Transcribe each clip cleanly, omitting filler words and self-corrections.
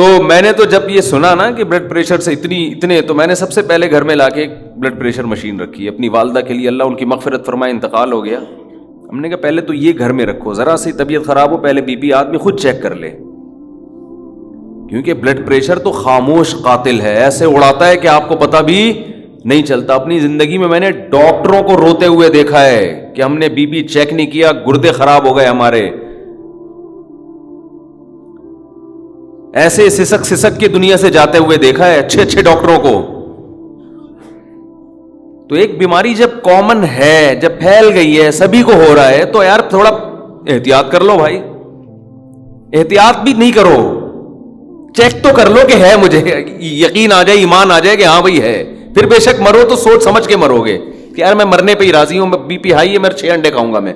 تو میں نے تو جب یہ سنا نا کہ بلڈ پریشر سے اتنے تو میں نے سب سے پہلے گھر میں لا کے بلڈ پریشر مشین رکھی. اپنی والدہ کے لیے, اللہ ان کی مغفرت فرمائے, انتقال ہو گیا. ہم نے کہا پہلے تو یہ گھر میں رکھو, ذرا سی طبیعت خراب ہو پہلے بی پی آدمی خود چیک کر لے, کیونکہ بلڈ پریشر تو خاموش قاتل ہے, ایسے اڑاتا ہے کہ آپ کو پتہ بھی نہیں چلتا. اپنی زندگی میں میں نے ڈاکٹروں کو روتے ہوئے دیکھا ہے کہ ہم نے بی پی چیک نہیں کیا, گردے خراب ہو گئے ہمارے. ایسے سسک کی دنیا سے جاتے ہوئے دیکھا ہے اچھے ڈاکٹروں کو. تو ایک بیماری جب کامن ہے, جب پھیل گئی ہے, سبھی کو ہو رہا ہے, تو یار تھوڑا احتیاط کر لو بھائی. احتیاط بھی نہیں کرو, چیک تو کر لو کہ ہے, مجھے یقین آ جائے, ایمان آ جائے کہ ہاں بھائی ہے. پھر بے شک مرو تو سوچ سمجھ کے مرو گے کہ یار میں مرنے پہ ہی راضی ہوں, بی پی ہائی ہے, میں 6 انڈے کھاؤں گا. میں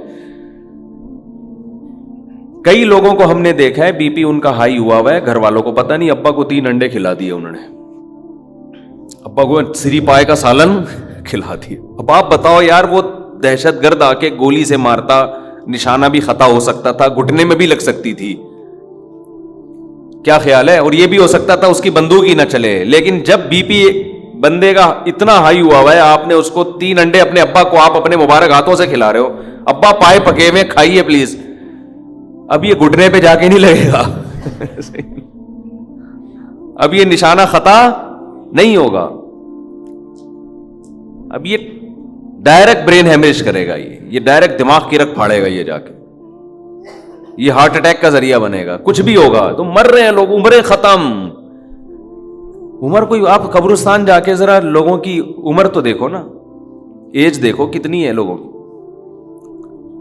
کئی لوگوں کو ہم نے دیکھا ہے بی پی ان کا ہائی ہوا ہے, گھر والوں کو پتہ نہیں, ابا کو 3 انڈے کھلا دیے انہوں نے, ابا کو سری پائے کا سالن کھلا دیا. اب آپ بتاؤ یار, وہ دہشت گرد آ کے گولی سے مارتا, نشانہ بھی خطا ہو سکتا تھا, گھٹنے میں بھی لگ سکتی تھی, کیا خیال ہے؟ اور یہ بھی ہو سکتا تھا اس کی بندوق ہی نہ چلے. لیکن جب بی پی بندے کا اتنا ہائی ہوا ہے, آپ نے اس کو 3 انڈے اپنے ابا کو آپ اپنے مبارک ہاتھوں سے کھلا رہے ہو, ابا پائے پکے ہوئے کھائیے پلیز. اب یہ گھٹنے پہ جا کے نہیں لگے گا, اب یہ نشانہ خطا نہیں ہوگا, اب یہ ڈائریکٹ برین ہیمریج کرے گا, یہ ڈائریکٹ دماغ کی رگ پھاڑے گا, یہ جا کے یہ ہارٹ اٹیک کا ذریعہ بنے گا, کچھ بھی ہوگا. تو مر رہے ہیں لوگ, عمریں ختم. عمر کوئی, آپ قبرستان جا کے ذرا لوگوں کی عمر تو دیکھو نا, ایج دیکھو کتنی ہے لوگوں کی.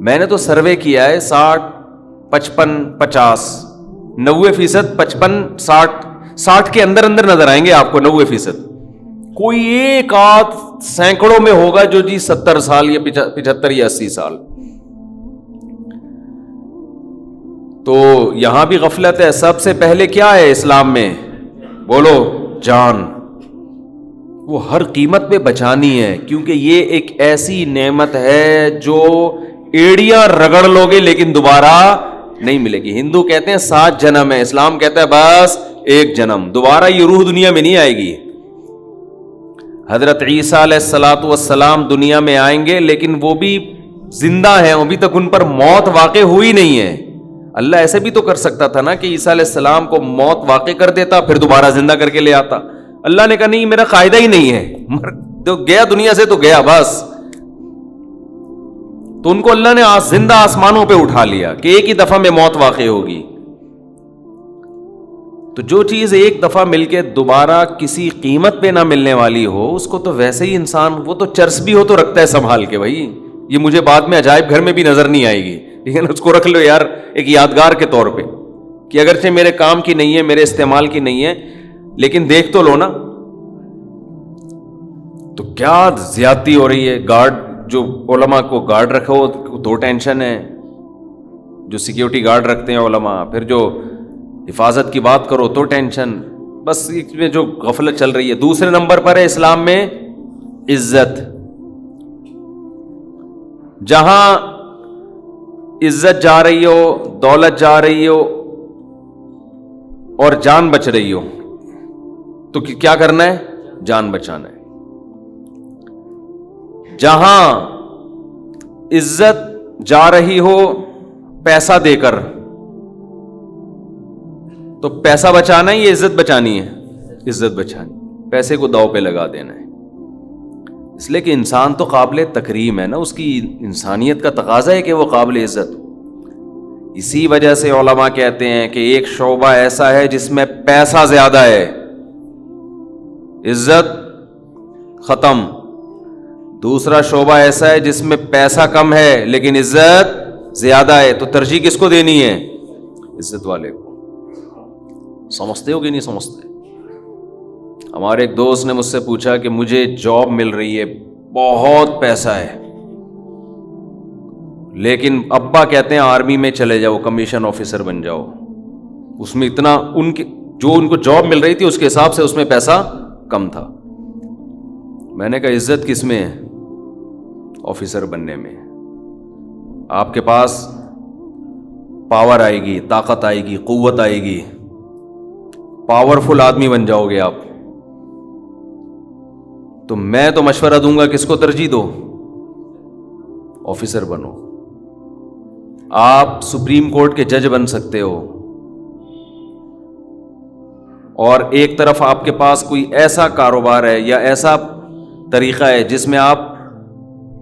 میں نے تو سروے کیا ہے, 60, 55, 50, 90% 55, 60 کے اندر نظر آئیں گے آپ کو. 90% کوئی ایک آدھ سینکڑوں میں ہوگا جو جی 70 سال یا 75 یا 80 سال. تو یہاں بھی غفلت ہے. سب سے پہلے کیا ہے اسلام میں؟ بولو, جان. وہ ہر قیمت پہ بچانی ہے, کیونکہ یہ ایک ایسی نعمت ہے جو ایڑیاں رگڑ لوگے لیکن دوبارہ نہیں ملے گی. ہندو کہتے ہیں 7 جنم ہے, اسلام کہتا ہے بس 1 جنم, دوبارہ یہ روح دنیا میں نہیں آئے گی. حضرت عیسیٰ علیہ الصلاۃ والسلام دنیا میں آئیں گے, لیکن وہ بھی زندہ ہیں, ابھی تک ان پر موت واقع ہوئی نہیں ہے. اللہ ایسے بھی تو کر سکتا تھا نا کہ عیسیٰ علیہ السلام کو موت واقع کر دیتا, پھر دوبارہ زندہ کر کے لے آتا. اللہ نے کہا نہیں, میرا قاعدہ ہی نہیں ہے, تو گیا دنیا سے تو گیا بس. تو ان کو اللہ نے زندہ آسمانوں پہ اٹھا لیا کہ ایک ہی دفعہ میں موت واقع ہوگی. تو جو چیز ایک دفعہ مل کے دوبارہ کسی قیمت پہ نہ ملنے والی ہو, اس کو تو ویسے ہی انسان, وہ تو چرس بھی ہو تو رکھتا ہے سنبھال کے, بھائی یہ مجھے بعد میں عجائب گھر میں بھی نظر نہیں آئے گی, لیکن اس کو رکھ لو یار ایک یادگار کے طور پہ, کہ اگرچہ میرے کام کی نہیں ہے, میرے استعمال کی نہیں ہے, لیکن دیکھ تو لو نا. تو کیا زیادتی ہو رہی ہے. گارڈ, جو علماء کو گارڈ رکھو تو ٹینشن ہے, جو سیکیورٹی گارڈ رکھتے ہیں علماء, پھر جو حفاظت کی بات کرو تو ٹینشن. بس اس میں جو غفلت چل رہی ہے. دوسرے نمبر پر ہے اسلام میں عزت. جہاں عزت جا رہی ہو, دولت جا رہی ہو اور جان بچ رہی ہو, تو کیا کرنا ہے؟ جان بچانا ہے. جہاں عزت جا رہی ہو پیسہ دے کر, تو پیسہ بچانا ہے یا عزت بچانی ہے؟ عزت بچانی. پیسے کو داؤ پہ لگا دینا ہے, اس لیے کہ انسان تو قابل تکریم ہے نا, اس کی انسانیت کا تقاضا ہے کہ وہ قابل عزت. اسی وجہ سے علماء کہتے ہیں کہ ایک شعبہ ایسا ہے جس میں پیسہ زیادہ ہے, عزت ختم. دوسرا شعبہ ایسا ہے جس میں پیسہ کم ہے لیکن عزت زیادہ ہے, تو ترجیح کس کو دینی ہے؟ عزت والے کو. سمجھتے ہو کہ نہیں سمجھتے؟ ہمارے ایک دوست نے مجھ سے پوچھا کہ مجھے جاب مل رہی ہے, بہت پیسہ ہے, لیکن ابا کہتے ہیں آرمی میں چلے جاؤ, کمیشن آفیسر بن جاؤ. اس میں اتنا ان کو جاب مل رہی تھی اس کے حساب سے اس میں پیسہ کم تھا. میں نے کہا عزت کس میں ہے؟ آفیسر بننے میں. آپ کے پاس پاور آئے گی, طاقت آئے گی, قوت آئے گی, پاورفل آدمی بن جاؤ گے آپ. تو میں تو مشورہ دوں گا کس کو ترجیح دو؟ آفیسر بنو. آپ سپریم کورٹ کے جج بن سکتے ہو، اور ایک طرف آپ کے پاس کوئی ایسا کاروبار ہے یا ایسا طریقہ ہے جس میں آپ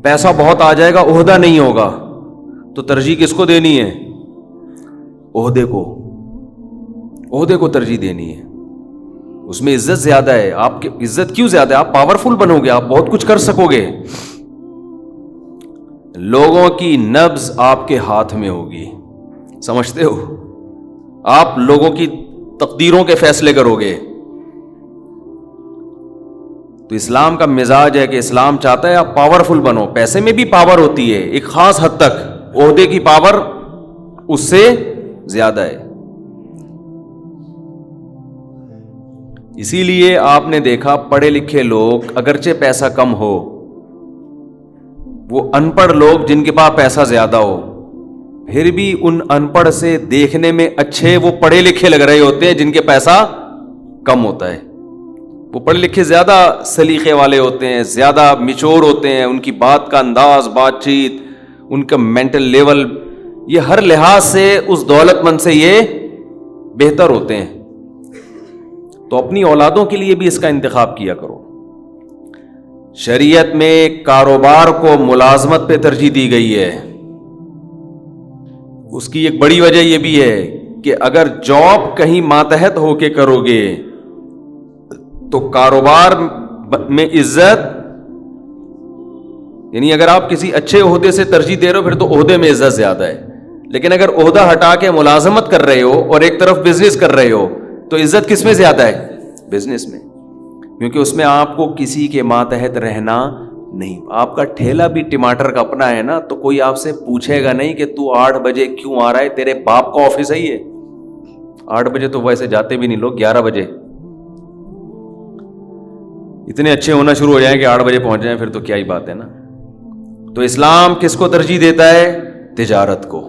پیسہ بہت آ جائے گا، عہدہ نہیں ہوگا، تو ترجیح کس کو دینی ہے؟ عہدے کو. عہدے کو ترجیح دینی ہے. اس میں عزت زیادہ ہے. آپ کی عزت کیوں زیادہ ہے؟ آپ پاورفل بنو گے، آپ بہت کچھ کر سکو گے. لوگوں کی نبض آپ کے ہاتھ میں ہوگی، سمجھتے ہو؟ آپ لوگوں کی تقدیروں کے فیصلے کرو گے. تو اسلام کا مزاج ہے کہ اسلام چاہتا ہے آپ پاورفل بنو. پیسے میں بھی پاور ہوتی ہے ایک خاص حد تک، عہدے کی پاور اس سے زیادہ ہے. اسی لیے آپ نے دیکھا پڑھے لکھے لوگ اگرچہ پیسہ کم ہو، وہ ان پڑھ لوگ جن کے پاس پیسہ زیادہ ہو، پھر بھی ان ان پڑھ سے دیکھنے میں اچھے وہ پڑھے لکھے لگ رہے ہوتے ہیں جن کے پیسہ کم ہوتا ہے. وہ پڑھے لکھے زیادہ سلیقے والے ہوتے ہیں، زیادہ میچور ہوتے ہیں، ان کی بات کا انداز، بات چیت، ان کا مینٹل لیول، یہ ہر لحاظ سے اس دولت مند سے یہ بہتر ہوتے ہیں. تو اپنی اولادوں کے لیے بھی اس کا انتخاب کیا کرو. شریعت میں کاروبار کو ملازمت پہ ترجیح دی گئی ہے. اس کی ایک بڑی وجہ یہ بھی ہے کہ اگر جاب کہیں ماتحت ہو کے کرو گے تو کاروبار میں عزت، یعنی اگر آپ کسی اچھے عہدے سے ترجیح دے رہے ہو پھر تو عہدے میں عزت زیادہ ہے. لیکن اگر عہدہ ہٹا کے ملازمت کر رہے ہو اور ایک طرف بزنس کر رہے ہو تو عزت کس میں زیادہ ہے؟ بزنس میں. کیونکہ اس میں آپ کو کسی کے ماتحت رہنا نہیں. آپ کا ٹھیلا بھی ٹماٹر کا اپنا ہے نا، تو کوئی آپ سے پوچھے گا نہیں کہ تو 8 بجے کیوں آ رہا ہے، تیرے باپ کا آفس ہے یہ. 8 بجے تو ویسے جاتے بھی نہیں لوگ، 11 بجے. اتنے اچھے ہونا شروع ہو جائیں کہ 8 بجے پہنچ جائیں پھر تو کیا ہی بات ہے نا. تو اسلام کس کو ترجیح دیتا ہے؟ تجارت کو.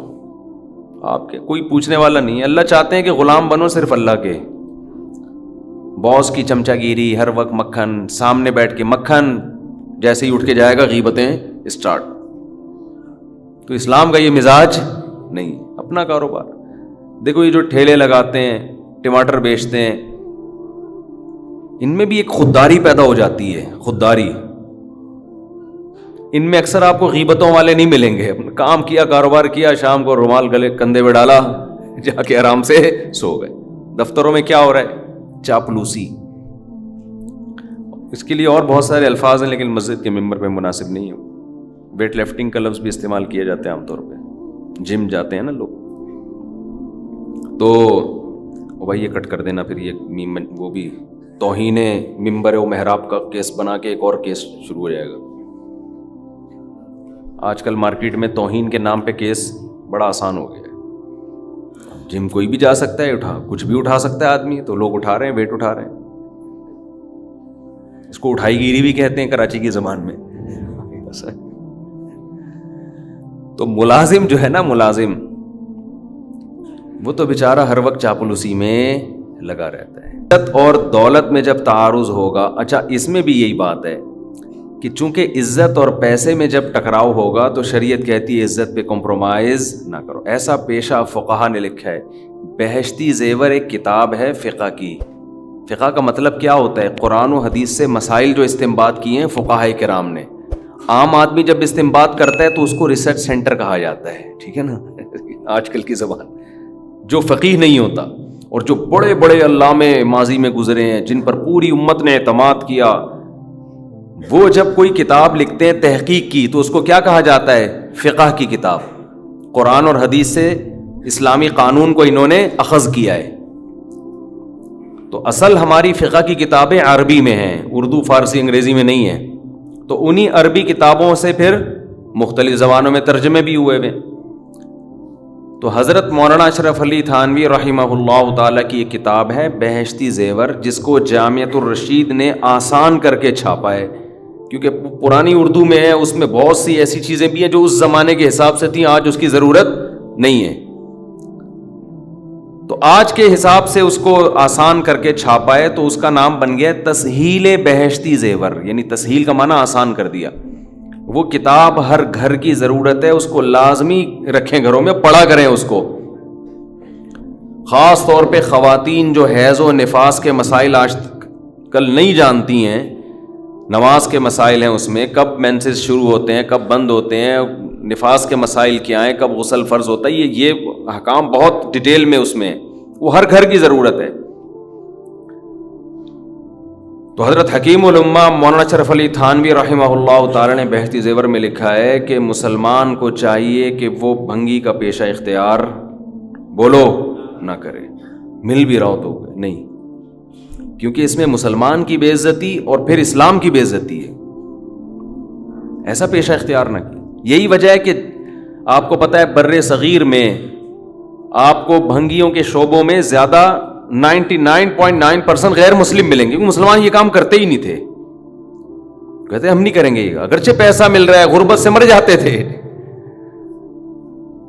آپ کے کوئی پوچھنے والا نہیں ہے. اللہ چاہتے ہیں کہ غلام بنو صرف اللہ کے. باس کی چمچا گیری، ہر وقت مکھن سامنے بیٹھ کے، مکھن جیسے ہی اٹھ کے جائے گا غیبتیں اسٹارٹ. تو اسلام کا یہ مزاج نہیں. اپنا کاروبار دیکھو، یہ جو ٹھیلے لگاتے ہیں، ٹماٹر بیچتے ہیں، ان میں بھی ایک خودداری پیدا ہو جاتی ہے. خودداری ان میں اکثر آپ کو غیبتوں والے نہیں ملیں گے. کام کیا، کاروبار کیا، شام کو رومال گلے کندھے پہ ڈالا، جا کے آرام سے سو گئے. دفتروں میں کیا ہو رہا ہے؟ چاپلوسی. اس کے لیے اور بہت سارے الفاظ ہیں لیکن مسجد کے ممبر پہ مناسب نہیں ہے. ویٹ لفٹنگ کا لفظ بھی استعمال کیا جاتا ہے عام طور پہ. جم جاتے ہیں نا لوگ، تو بھائی یہ کٹ کر دینا. پھر یہ وہ بھی توہین ممبر و محراب کا کیس بنا کے ایک اور کیس شروع ہو جائے گا. آج کل مارکیٹ میں توہین کے نام پہ کیس بڑا آسان ہو گیا ہے. جم کوئی بھی جا سکتا ہے، کچھ بھی اٹھا سکتا ہے آدمی، تو لوگ اٹھا رہے ہیں، ویٹ اٹھا رہے ہیں. اس کو اٹھائی گیری بھی کہتے ہیں کراچی کی زبان میں. تو ملازم جو ہے نا، ملازم وہ تو بیچارہ ہر وقت چاپلوسی میں لگا رہتا ہے. عزت اور دولت میں جب تعارض ہوگا، اچھا اس میں بھی یہی بات ہے کہ چونکہ عزت اور پیسے میں جب ٹکراؤ ہوگا تو شریعت کہتی ہے عزت پہ کمپرومائز نہ کرو. ایسا پیشہ فقہا نے لکھا ہے. بہشتی زیور ایک کتاب ہے فقہ کی. فقہ کا مطلب کیا ہوتا ہے؟ قرآن و حدیث سے مسائل جو استنباط کیے ہیں فقہاء کرام نے. عام آدمی جب استنباط کرتا ہے تو اس کو ریسرچ سینٹر کہا جاتا ہے، ٹھیک ہے نا، آج کل کی زبان. جو فقیہ نہیں ہوتا اور جو بڑے بڑے علامے ماضی میں گزرے ہیں جن پر پوری امت نے اعتماد کیا، وہ جب کوئی کتاب لکھتے ہیں تحقیق کی تو اس کو کیا کہا جاتا ہے؟ فقہ کی کتاب. قرآن اور حدیث سے اسلامی قانون کو انہوں نے اخذ کیا ہے. تو اصل ہماری فقہ کی کتابیں عربی میں ہیں، اردو، فارسی، انگریزی میں نہیں ہیں. تو انہی عربی کتابوں سے پھر مختلف زبانوں میں ترجمے بھی ہوئے ہوئے. تو حضرت مولانا اشرف علی تھانوی رحمہ اللہ تعالیٰ کی ایک کتاب ہے بہشتی زیور، جس کو جامعۃ الرشید نے آسان کر کے چھاپا ہے، کیونکہ پرانی اردو میں ہے. اس میں بہت سی ایسی چیزیں بھی ہیں جو اس زمانے کے حساب سے تھیں، آج اس کی ضرورت نہیں ہے. تو آج کے حساب سے اس کو آسان کر کے چھاپا ہے تو اس کا نام بن گیا تسہیل بہشتی زیور، یعنی تسہیل کا معنی آسان کر دیا. وہ کتاب ہر گھر کی ضرورت ہے، اس کو لازمی رکھیں گھروں میں، پڑھا کریں اس کو. خاص طور پہ خواتین جو حیض و نفاس کے مسائل آج کل نہیں جانتی ہیں، نماز کے مسائل ہیں اس میں، کب مینسز شروع ہوتے ہیں، کب بند ہوتے ہیں، نفاس کے مسائل کیا ہیں، کب غسل فرض ہوتا ہے، یہ احکام بہت ڈیٹیل میں اس میں، وہ ہر گھر کی ضرورت ہے. تو حضرت حکیم الامہ مولانا شرف علی تھانوی رحمہ اللہ تعالی نے بہشتی زیور میں لکھا ہے کہ مسلمان کو چاہیے کہ وہ بھنگی کا پیشہ اختیار بولو نہ کرے، مل بھی رہا ہو تو نہیں، کیونکہ اس میں مسلمان کی بے عزتی اور پھر اسلام کی بے عزتی ہے. ایسا پیشہ اختیار نہ کی. یہی وجہ ہے کہ آپ کو پتہ ہے بر صغیر میں آپ کو بھنگیوں کے شعبوں میں زیادہ 99.9% غیر مسلم ملیں گے، کیونکہ مسلمان یہ کام کرتے ہی نہیں تھے. کہتے ہم نہیں کریں گے، اگرچہ پیسہ مل رہا ہے، غربت سے مر جاتے تھے،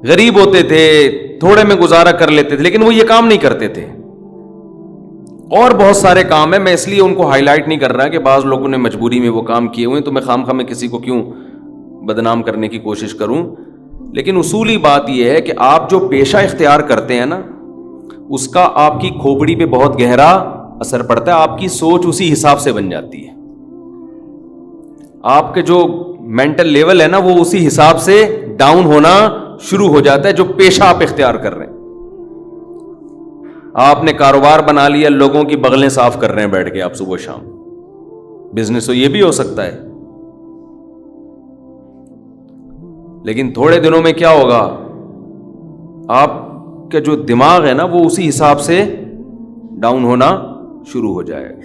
غریب ہوتے تھے، تھوڑے میں گزارا کر لیتے تھے، لیکن وہ یہ کام نہیں کرتے تھے. اور بہت سارے کام ہیں، میں اس لیے ان کو ہائی لائٹ نہیں کر رہا کہ بعض لوگوں نے مجبوری میں وہ کام کیے ہوئے، تو میں خواہ میں کسی کو کیوں بدنام کرنے کی کوشش کروں. لیکن اصولی بات یہ ہے کہ آپ جو پیشہ اختیار کرتے ہیں نا، اس کا آپ کی کھوپڑی پہ بہت گہرا اثر پڑتا ہے، آپ کی سوچ اسی حساب سے بن جاتی ہے، آپ کے جو مینٹل لیول ہے نا وہ اسی حساب سے ڈاؤن ہونا شروع ہو جاتا ہے جو پیشہ آپ اختیار کر رہے ہیں. آپ نے کاروبار بنا لیا، لوگوں کی بغلیں صاف کر رہے ہیں بیٹھ کے آپ صبح شام، بزنس تو یہ بھی ہو سکتا ہے. لیکن تھوڑے دنوں میں کیا ہوگا، آپ کا جو دماغ ہے نا وہ اسی حساب سے ڈاؤن ہونا شروع ہو جائے گا.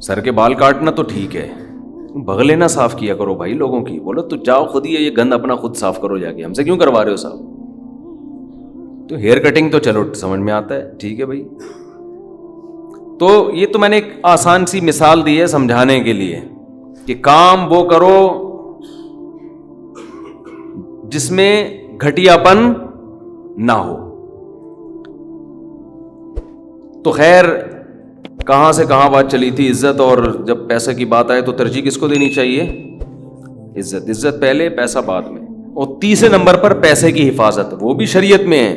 سر کے بال کاٹنا تو ٹھیک ہے، بغلیں نہ صاف کیا کرو بھائی لوگوں کی. بولو تو جاؤ خود ہی یہ گند اپنا خود صاف کرو جا کے، ہم سے کیوں کروا رہے ہو صاحب. تو ہیئر کٹنگ تو چلو سمجھ میں آتا ہے، ٹھیک ہے بھائی. تو یہ تو میں نے ایک آسان سی مثال دی ہے سمجھانے کے لیے کہ کام وہ کرو جس میں گھٹیا پن نہ ہو. تو خیر کہاں سے کہاں بات چلی تھی، عزت، اور جب پیسے کی بات آئے تو ترجیح کس کو دینی چاہیے؟ عزت. عزت پہلے، پیسہ بعد میں. اور تیسرے نمبر پر پیسے کی حفاظت، وہ بھی شریعت میں ہے.